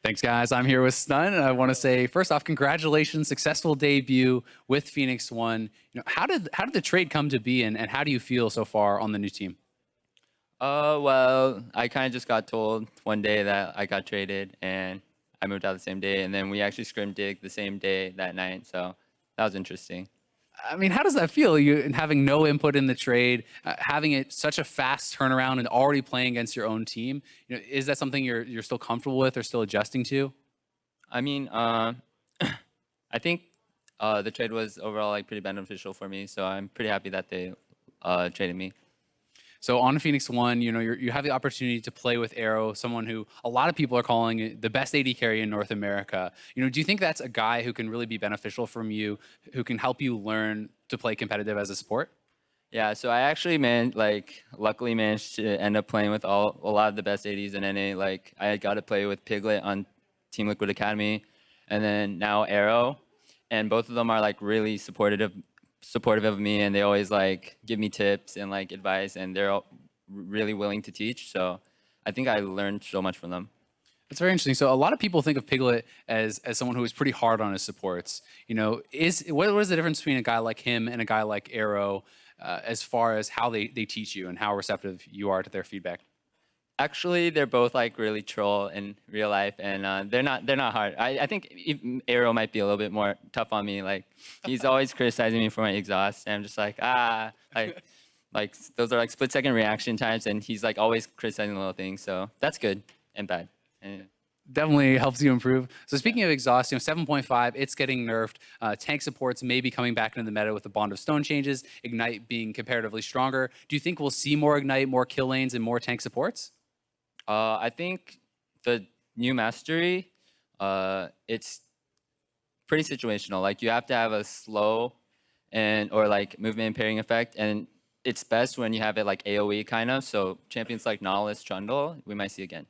Thanks, guys. I'm here with Stun, and I want to say, first off, congratulations, successful debut with Phoenix One. How did the trade come to be, and how do you feel so far on the new team? Well, I kind of just got told one day that I got traded, and I moved out the same day, and then we actually scrim dig the same day that night, so that was interesting. I mean, how does that feel? You having no input in the trade, having it such a fast turnaround, and already playing against your own team. Is that something you're still comfortable with or still adjusting to? I mean, I think the trade was overall like pretty beneficial for me, so I'm pretty happy that they traded me. So on Phoenix One, you have the opportunity to play with Arrow, someone who a lot of people are calling the best AD carry in North America. Do you think that's a guy who can really be beneficial from you, who can help you learn to play competitive as a sport? Yeah, so I actually luckily managed to end up playing with a lot of the best ADs in NA. Like I got to play with Piglet on Team Liquid Academy, and then now Arrow, and both of them are like really supportive of me, and they always like give me tips and like advice, and they're all really willing to teach. So I think I learned so much from them. It's very interesting. So a lot of people think of Piglet as someone who is pretty hard on his supports. What is the difference between a guy like him and a guy like Arrow as far as how they teach you and how receptive you are to their feedback? Actually, they're both like really troll in real life, and they're not hard. I think Arrow might be a little bit more tough on me. Like he's always criticizing me for my exhaust, and I'm just like like those are like split-second reaction times, and he's like always criticizing little things. So that's good and bad. And, Definitely helps you improve. So speaking of exhaust, 7.5, it's getting nerfed. Tank supports may be coming back into the meta with the Bond of Stone changes, Ignite being comparatively stronger. Do you think we'll see more Ignite, more kill lanes, and more tank supports? I think the new mastery, it's pretty situational. Like you have to have a slow or like movement impairing effect, and it's best when you have it like AoE kind of. So champions like NALCS, Trundle, we might see again.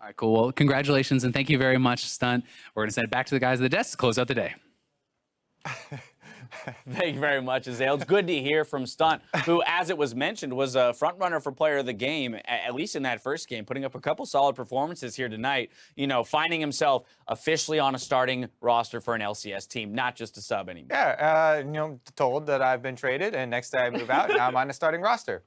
All right, cool. Well, congratulations, and thank you very much, Stunt. We're going to send it back to the guys at the desk to close out the day. Thank you very much, Azale. It's good to hear from Stunt, who, as it was mentioned, was a front runner for player of the game, at least in that first game, putting up a couple solid performances here tonight, finding himself officially on a starting roster for an LCS team, not just a sub anymore. Yeah, told that I've been traded, and next day I move out, now I'm on a starting roster.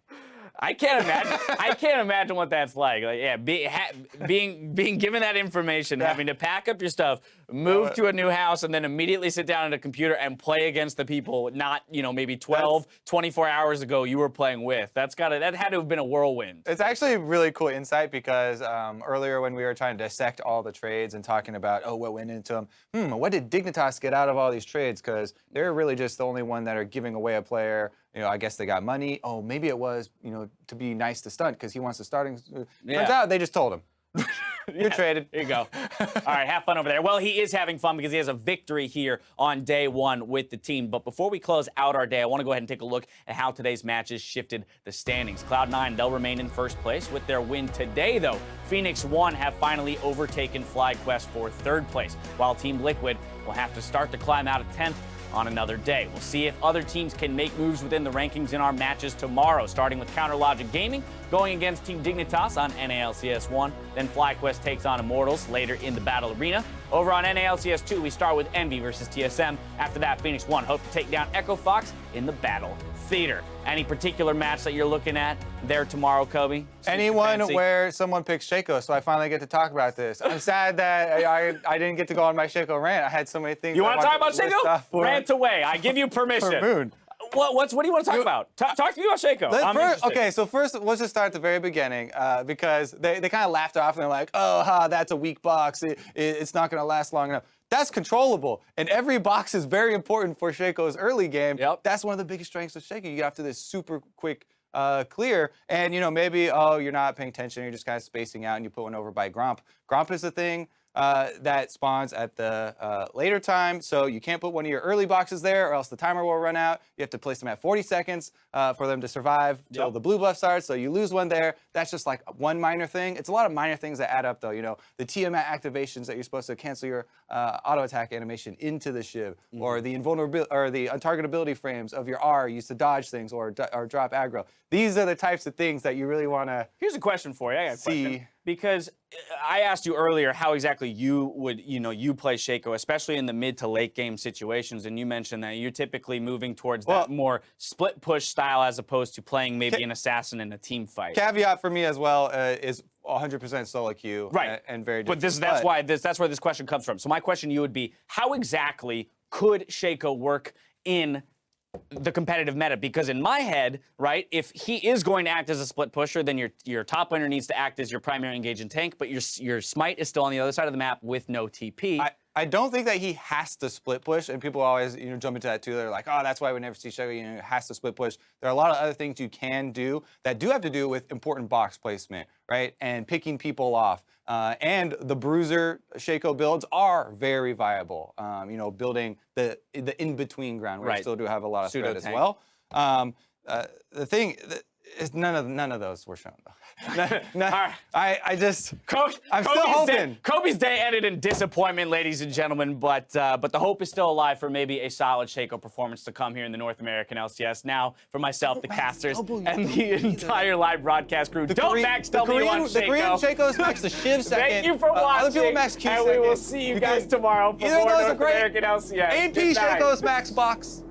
I can't imagine. I can't imagine what that's like. Being given that information, having to pack up your stuff, move to a new house, and then immediately sit down at a computer and play against the people not, maybe 12, 24 hours ago you were playing with. That had to have been a whirlwind. It's actually really cool insight because earlier when we were trying to dissect all the trades and talking about, what went into them, what did Dignitas get out of all these trades? Because they're really just the only one that are giving away a player. I guess they got money. Oh, maybe it was, to be nice to Stunt because he wants the starting. Turns out they just told him. You're traded. Here you go. All right, have fun over there. Well, he is having fun because he has a victory here on day one with the team. But before we close out our day, I want to go ahead and take a look at how today's matches shifted the standings. Cloud9, they'll remain in first place with their win today, though. Phoenix One have finally overtaken FlyQuest for third place, while Team Liquid will have to start to climb out of 10th on another day. We'll see if other teams can make moves within the rankings in our matches tomorrow, starting with Counter Logic Gaming going against Team Dignitas on NALCS 1. Then FlyQuest takes on Immortals later in the battle arena. Over on NALCS 2, we start with Envy versus TSM. After that, Phoenix One hope to take down Echo Fox in the battle theater. Any particular match that you're looking at there tomorrow, Kobe? Anyone where someone picks Shaco, so I finally get to talk about this. I'm sad that I didn't get to go on my Shaco rant. I had so many things. You want to talk about Shaco? Rant away. I give you permission. For Moon. What do you want to talk about? Talk to me about Shaco. Okay, so first, let's just start at the very beginning because they kind of laughed off and they're like, that's a weak box. It's not going to last long enough. That's controllable, and every box is very important for Shaco's early game. Yep. That's one of the biggest strengths of Shaco. You get after this super quick clear, and maybe you're not paying attention, you're just kind of spacing out, and you put one over by Gromp. Gromp is the thing that spawns at the later time, so you can't put one of your early boxes there or else the timer will run out. You have to place them at 40 seconds for them to survive till the blue buff starts, so you lose one there. That's just like one minor thing. It's a lot of minor things that add up though, the Tiamat activations that you're supposed to cancel your auto attack animation into the Shiv, or the invulnerability or the untargetability frames of your R used to dodge things or drop aggro. These are the types of things that you really want to Here's a question for you. I got a see. question. because I asked you earlier how exactly you would, you play Shaco, especially in the mid to late game situations, and you mentioned that you're typically moving towards that more split push style as opposed to playing maybe an assassin in a team fight. Caveat for me as well is 100% solo queue, right? And very but different. That's where this question comes from. So my question to you would be, how exactly could Shaco work in the competitive meta? Because in my head, right, if he is going to act as a split pusher, then your top laner needs to act as your primary engaging tank, but your smite is still on the other side of the map with no TP. I don't think that he has to split push, and people always jump into that too. They're like, oh, that's why we never see Shaco, has to split push. There are a lot of other things you can do that do have to do with important box placement, right, and picking people off. And the bruiser Shaco builds are very viable. Building the in-between ground where you still do have a lot of threat as well. The thing is none of those were shown though. I'm still hoping. Kobe's day ended in disappointment, ladies and gentlemen, but the hope is still alive for maybe a solid Shaco performance to come here in the North American LCS. Now, for myself, the casters, and the entire live broadcast crew, don't max W on Shaco. The Korean Shaco's max the Shiv second. Thank you for watching, other people max Q and second. we will see you guys tomorrow for more North American LCS. AP Shaco's max box.